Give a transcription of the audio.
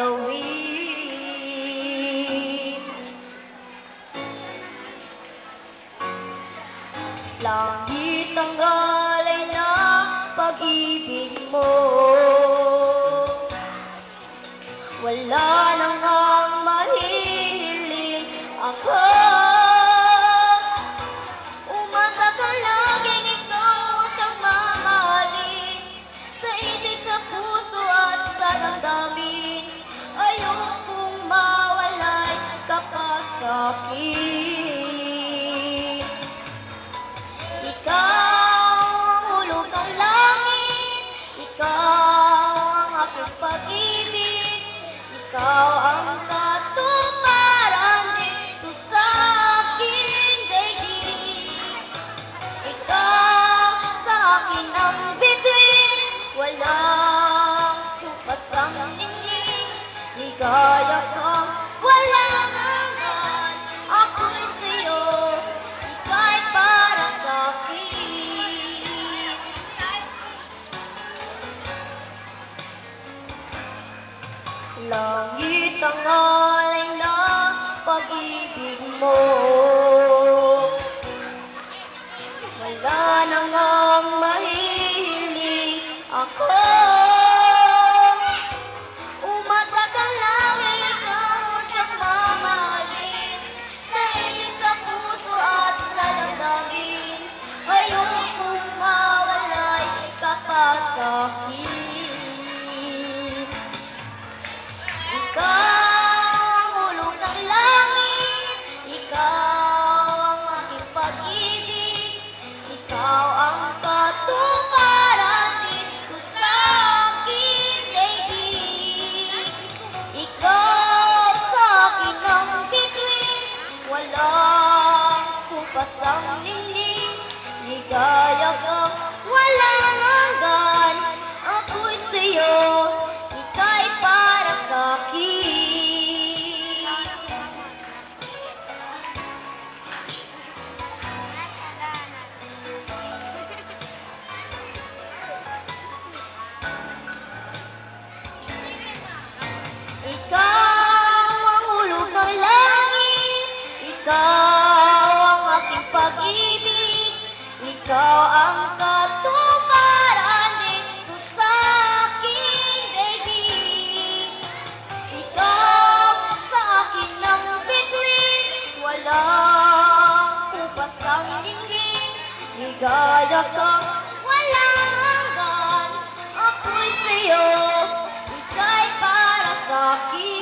gawin. Langit ang galay na pag-ibig mo, wala nang ang mahihiling ako. Umasa ka laging ikaw ang siyang mamahalin, sa isip, sa puso at sa damdamin. Ayokong mawalay ka pa sa'kin. Ikaw ang hulog ng langit, ikaw ang aking pag-ibig, ikaw ang katuparan dito sa aking daigdig. Ikaw sa akin ang bituin, walang kupas ang ningning. Ligaya kang walang hanggan, ako'y sa'yo, ika'y para sa'kin. Langit ang alay na pag-ibig mo, wala nang ang mahihiling ako. Umasa ka lagi, ikaw ang siyang mamahalin, sa isip, sa puso at sa damdamin. Ayokong mawalay ka pa sa'kin. Ikaw ang hulog ng langit, ikaw ang aking pag-ibig, ikaw ang katuparan dito sa aking daigdig. Ikaw sa akin ang bituin, walang kupas ang ningning. Ligaya kang walang hanggan, ako'y sa'yo, ika'y para sa'kin. Ikaw ang hulog ng langit, ikaw ang aking pag-ibig, ikaw ang katuparan dito sa aking daigdig. Ikaw sa akin ang bituin, walang kupas ang ningning. Ligaya kang walang hanggan, ako'y sa'yo, ika'y para sa'kin.